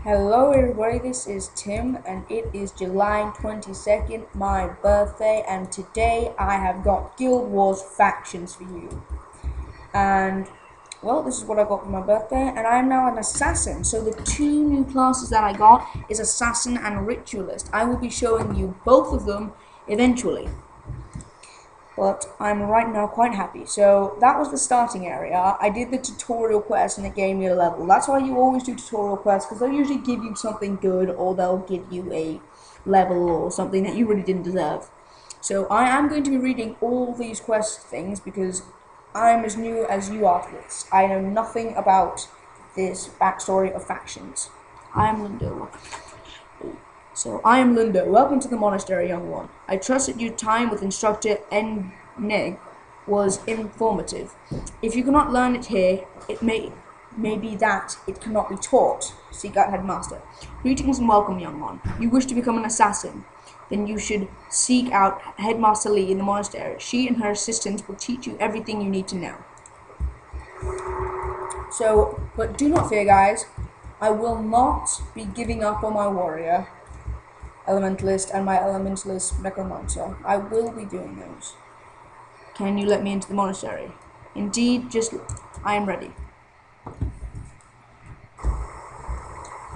Hello everybody, this is Tim and it is July 22nd, my birthday, and today I have got Guild Wars factions for you. And, well, this is what I got for my birthday, and I am now an assassin. So the two new classes that I got is assassin and ritualist. I will be showing you both of them eventually. But I'm right now quite happy. So that was the starting area. I did the tutorial quest and it gave me a level. That's why you always do tutorial quests, because they'll usually give you something good or they'll give you a level or something that you really didn't deserve. So I am going to be reading all these quest things because I'm as new as you are to this. I know nothing about this backstory of factions. I am Lindo. So, I am Lindo. Welcome to the monastery, young one. I trust that your time with instructor Neg was informative. If you cannot learn it here, it may be that it cannot be taught. Seek out headmaster. Greetings and welcome, young one. You wish to become an assassin? Then you should seek out Headmaster Lee in the monastery. She and her assistants will teach you everything you need to know. So, but do not fear, guys. I will not be giving up on my warrior elementalist and my elementalist necromancer. I will be doing those. Can you let me into the monastery? Indeed, I am ready.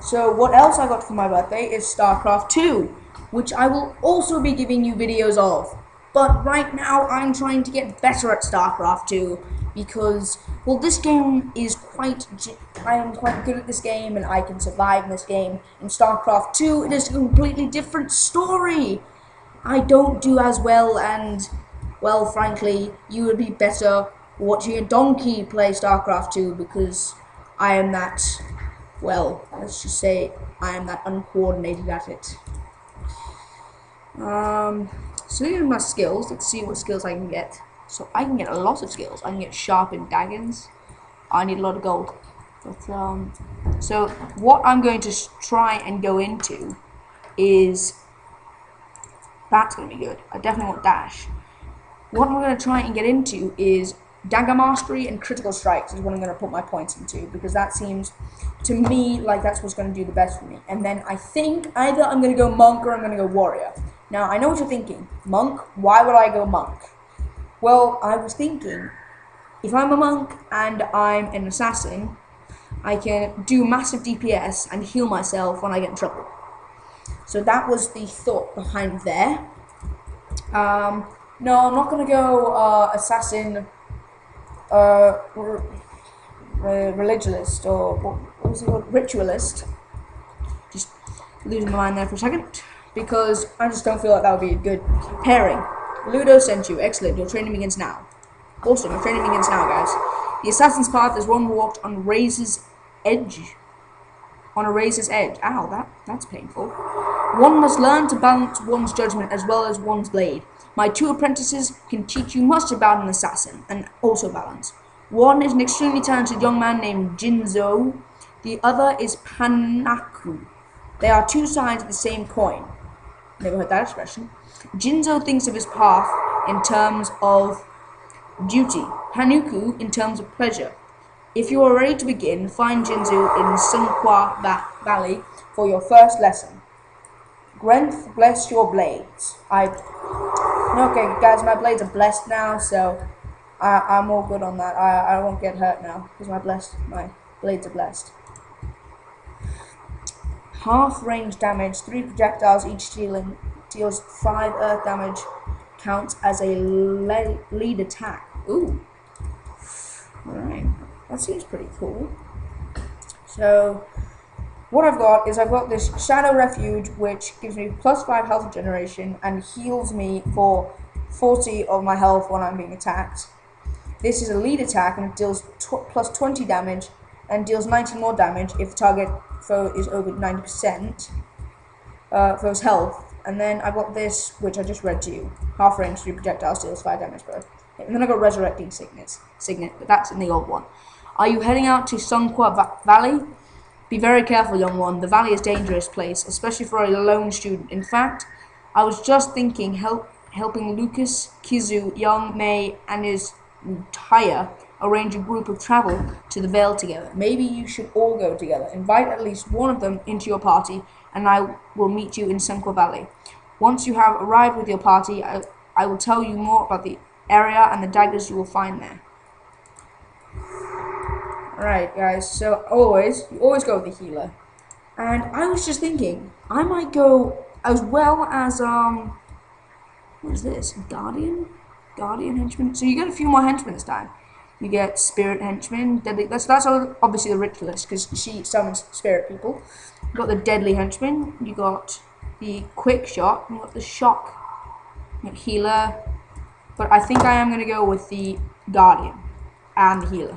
So what else I got for my birthday is StarCraft 2, which I will also be giving you videos of. But right now I'm trying to get better at StarCraft 2 because, well, this game is I am quite good at this game and I can survive in this game. In StarCraft 2, it is a completely different story. I don't do as well, and, well, frankly, you would be better watching a donkey play StarCraft 2 because I am that, well, let's just say I am that uncoordinated at it. So these are my skills. Let's see what skills I can get. So I can get a lot of skills. I can get sharpened daggers. I need a lot of gold. But so what I'm going to try and go into is, that's going to be good. I definitely want dash. What I'm going to try and get into is dagger mastery and critical strikes is what I'm going to put my points into, because that seems to me like that's what's going to do the best for me. And then I think either I'm going to go monk or I'm going to go warrior. Now, I know what you're thinking. Monk? Why would I go monk? Well, I was thinking, if I'm a monk and I'm an assassin, I can do massive DPS and heal myself when I get in trouble. So that was the thought behind there. No, I'm not going to go assassin, religionist, or what was it called? Ritualist. Just losing my mind there for a second, because I just don't feel like that would be a good pairing. Ludo sent you. Excellent. Your training begins now. Awesome. Your training begins now, guys. The assassin's path is one walked on razor's edge. On a razor's edge. Ow, that's painful. One must learn to balance one's judgment as well as one's blade. My two apprentices can teach you much about an assassin, and also balance. One is an extremely talented young man named Jinzo. The other is Panaku. They are two sides of the same coin. Never heard that expression. Jinzo thinks of his path in terms of duty, Panuku in terms of pleasure. If you are ready to begin, find Jinzu in Sunqua Valley for your first lesson. Grenth, bless your blades. Okay, guys, my blades are blessed now, so I'm all good on that. I won't get hurt now because my blades are blessed. Half range damage, 3 projectiles each deals 5 earth damage, counts as a lead attack. Ooh. Alright, that seems pretty cool. So, what I've got this Shadow Refuge, which gives me +5 health regeneration and heals me for 40 of my health when I'm being attacked. This is a lead attack and it deals +20 damage and deals 90 more damage if the target foe is over 90% foe's health. And then I've got this, which I just read to you. Half range, 3 projectiles, deals 5 damage per. And then I've got Resurrecting Signet, but that's in the old one. Are you heading out to Sunqua Valley? Be very careful, young one. The valley is a dangerous place, especially for a lone student. In fact, I was just thinking helping Lucas, Kizu, Young, Mei, and his Taya arrange a group of travel to the Vale together. Maybe you should all go together. Invite at least one of them into your party, and I will meet you in Sunqua Valley. Once you have arrived with your party, I will tell you more about the area and the daggers you will find there. Alright guys, so you always go with the healer. And I was just thinking, I might go as well as, what is this? Guardian henchman? So you get a few more henchmen this time. You get spirit henchman, deadly, that's obviously the ritualist, because she summons spirit people. You got the deadly henchman, you got the quick shot, you got the shock healer, but I think I am going to go with the guardian and the healer,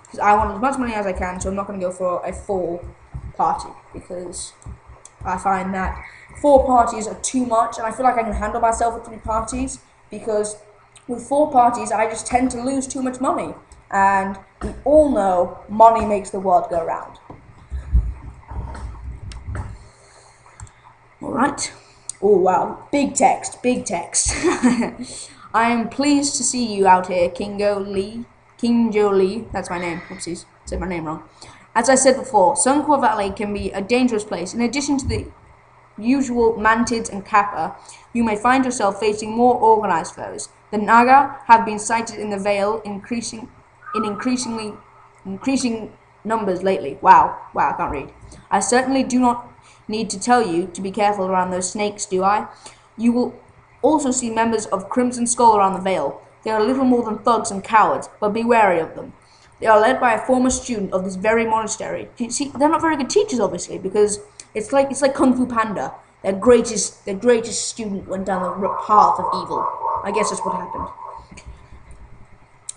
because I want as much money as I can, so I'm not going to go for a full party, because I find that 4 parties are too much, and I feel like I can handle myself with 3 parties, because with 4 parties I just tend to lose too much money, and we all know money makes the world go round. Alright. Oh wow, big text. I am pleased to see you out here, King Joe Lee, that's my name, oopsies, said my name wrong. As I said before, Sunqua Valley can be a dangerous place. In addition to the usual mantids and kappa, you may find yourself facing more organized foes. The Naga have been sighted in the Vale increasing numbers lately. Wow, I can't read. I certainly do not need to tell you to be careful around those snakes, do I? You will also see members of Crimson Skull around the Vale. They are little more than thugs and cowards, but be wary of them. They are led by a former student of this very monastery. You see, they're not very good teachers, obviously, because it's like Kung Fu Panda. Their greatest student went down the path of evil. I guess that's what happened.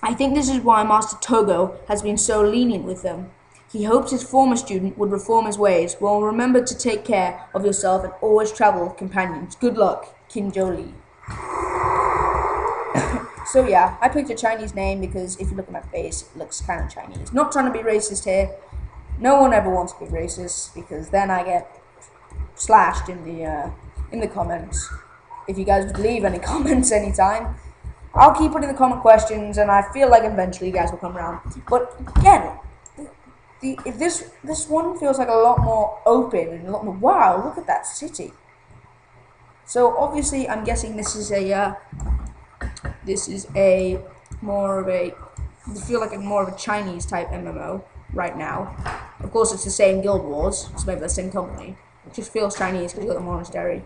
I think this is why Master Togo has been so lenient with them. He hopes his former student would reform his ways. Well, remember to take care of yourself and always travel with companions. Good luck, King Jolie. So yeah, I picked a Chinese name because if you look at my face, it looks kind of Chinese. Not trying to be racist here. No one ever wants to be racist because then I get slashed in the comments. If you guys would leave any comments anytime, I'll keep putting the comment questions, and I feel like eventually you guys will come around. But again, if this one feels like a lot more open and a lot more, wow, look at that city. So obviously, I'm guessing this is more of a, I feel like more of a Chinese type MMO right now. Of course, it's the same Guild Wars, it's maybe the same company. It just feels Chinese because you got the monastery.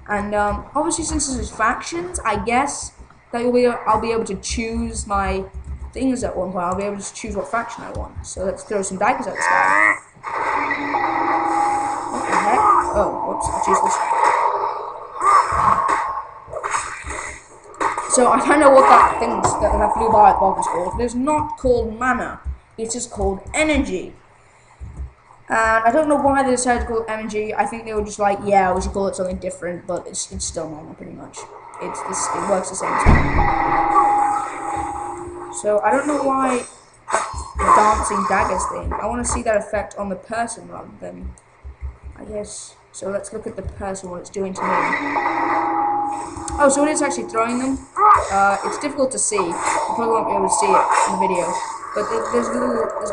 And obviously, since this is factions, I guess that I'll be able to choose my things at one point. I'll be able to choose what faction I want. So let's throw some daggers at this guy. What the heck? Oh, whoops, I choose this guy. So I don't know what that blue bar at the bottom is called. It is not called mana. It is called energy. And I don't know why they decided to call it energy. I think they were just like, yeah, we should call it something different, but it's still mana pretty much. It works the same as mana. So I don't know why the dancing daggers thing. I want to see that effect on the person rather than, I guess. So let's look at the person, what it's doing to me. Oh, so it is actually throwing them. It's difficult to see. You probably won't be able to see it in the video, but there's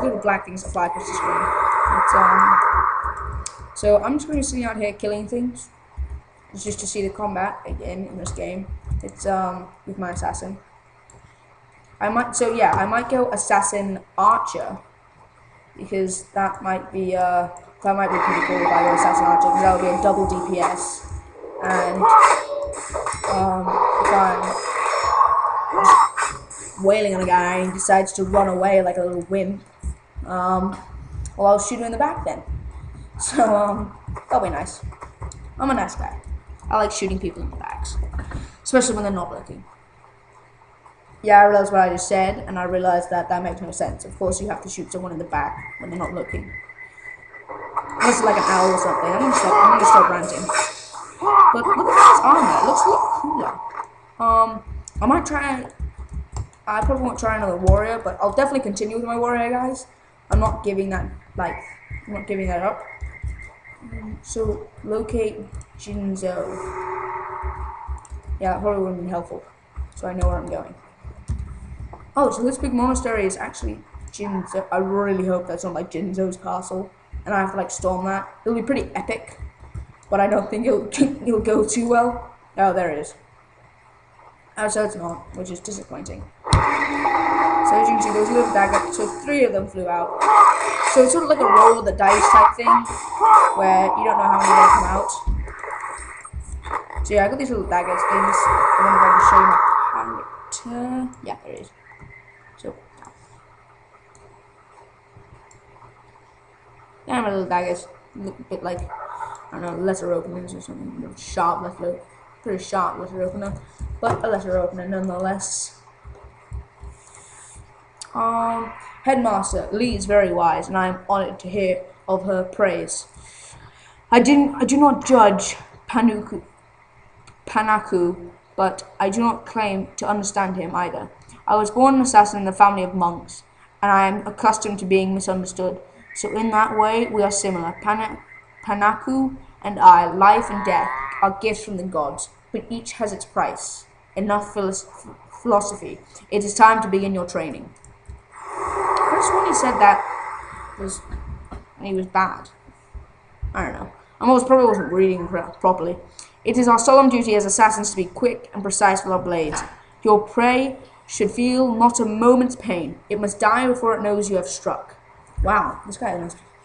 little black things that fly across the screen. So I'm just going to be sitting out here killing things. It's just to see the combat again in this game. It's with my assassin. I might go assassin archer because that might be pretty cool if I go assassin archer because that would be a double DPS. And if I'm just wailing on a guy and he decides to run away like a little wimp, well, I'll shoot him in the back then. So that'll be nice. I'm a nice guy. I like shooting people in the backs, especially when they're not looking. Yeah, I realized what I just said, and I realized that makes no sense. Of course, you have to shoot someone in the back when they're not looking. Unless it's like an owl or something. I'm gonna stop ranting. But look at his armor. It looks a lot cooler. I might try. I probably won't try another warrior, but I'll definitely continue with my warrior, guys. I'm not giving that up. So locate Jinzhou. Yeah, that probably wouldn't be helpful. So I know where I'm going. Oh, so this big monastery is actually Jinzo. I really hope that's not like Jinzo's castle, and I have to like storm that. It'll be pretty epic, but I don't think it'll go too well. Oh, there it is. Oh, so it's not, which is disappointing. So as you can see, those little daggers. So 3 of them flew out. So it's sort of like a roll of the dice type thing, where you don't know how many are gonna come out. So yeah, I got these little daggers things. I wonder if I can show you my character. Yeah, there it is. So yeah, my little daggers look a bit like, I don't know, letter openers or something. Sharp letter, pretty sharp letter opener, but a letter opener nonetheless. Headmaster Lee is very wise, and I am honored to hear of her praise. I do not judge Panaku, but I do not claim to understand him either. I was born an assassin in the family of monks, and I am accustomed to being misunderstood. So in that way, we are similar. Panaku and I, life and death, are gifts from the gods, but each has its price. Enough philosophy. It is time to begin your training. First when he said that was when he was bad. I don't know. I probably wasn't reading properly. It is our solemn duty as assassins to be quick and precise with our blades. Your prey should feel not a moment's pain. It must die before it knows you have struck. Wow, this guy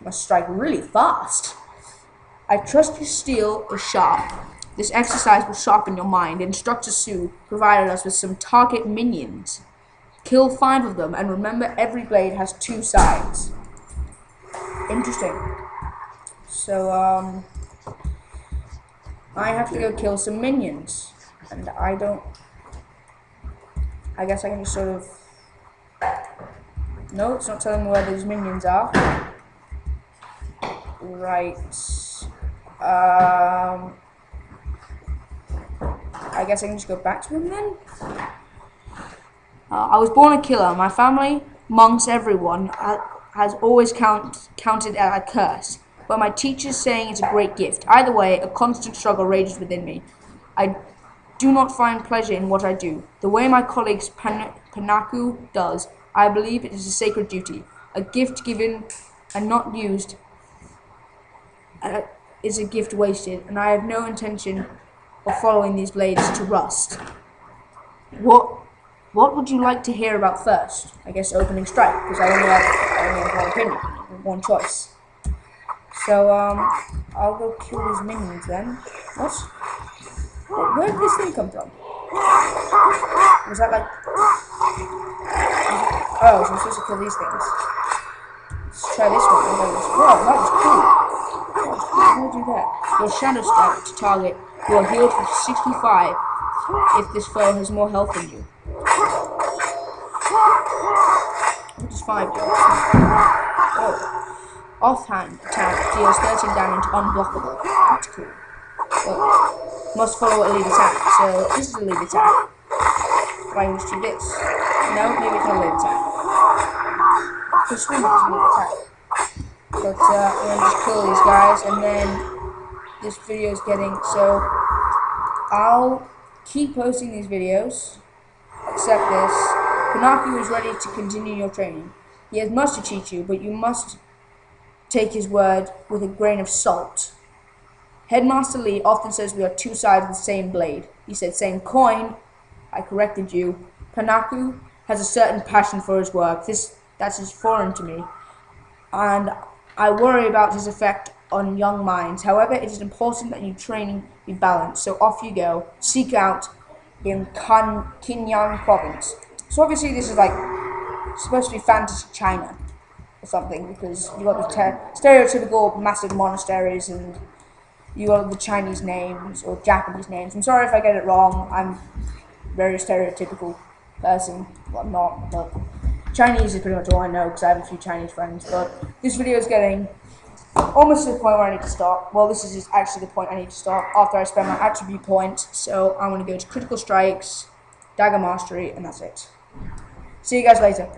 must strike really fast. I trust your steel is sharp. This exercise will sharpen your mind. Instructor Sue provided us with some target minions. Kill 5 of them, and remember every blade has 2 sides. Interesting. So, I have to go kill some minions. And I guess I can just sort of... No, it's not telling me where these minions are. Right. I guess I can just go back to him then? I was born a killer. My family, monks, everyone, has always counted as a curse. But my teacher's saying it's a great gift. Either way, a constant struggle rages within me. I do not find pleasure in what I do. The way my colleague Panaku does, I believe it is a sacred duty. A gift given and not used is a gift wasted, and I have no intention of following these blades to rust. What would you like to hear about first? I guess opening strike, because I only have one opinion, one choice. So I'll go kill these minions then. What? Where did this thing come from? Was that like? Oh, so I'm supposed to kill these things. Let's try this one. Whoa, that was cool. How do I do that? Your shadow strike to target. You are healed for 65 if this foe has more health than you. What does 5 do? Oh. Offhand attack deals 13 damage unblockable. That's cool. But must follow a lead attack. So this is a lead attack. If I just do this. No, maybe it's not a lead attack. The swing is a lead attack. But I'm gonna just kill these guys, and then this video is getting so I'll keep posting these videos. Except this. Panaku is ready to continue your training. He has much to teach you, but you must take his word with a grain of salt. Headmaster Lee often says we are 2 sides of the same blade. He said same coin. I corrected you. Panaku has a certain passion for his work. That's just foreign to me. And I worry about his effect on young minds. However, it is important that your training be balanced. So off you go. Seek out in Kinyang province. So obviously this is like supposed to be fantasy China or something, because you got the stereotypical massive monasteries and you got the Chinese names or Japanese names. I'm sorry if I get it wrong. I'm a very stereotypical person. Well, I'm not, but Chinese is pretty much all I know because I have a few Chinese friends. But this video is getting almost to the point where I need to stop. Well, this is just actually the point I need to stop after I spend my attribute points. So I'm going to go to critical strikes, dagger mastery, and that's it. See you guys later.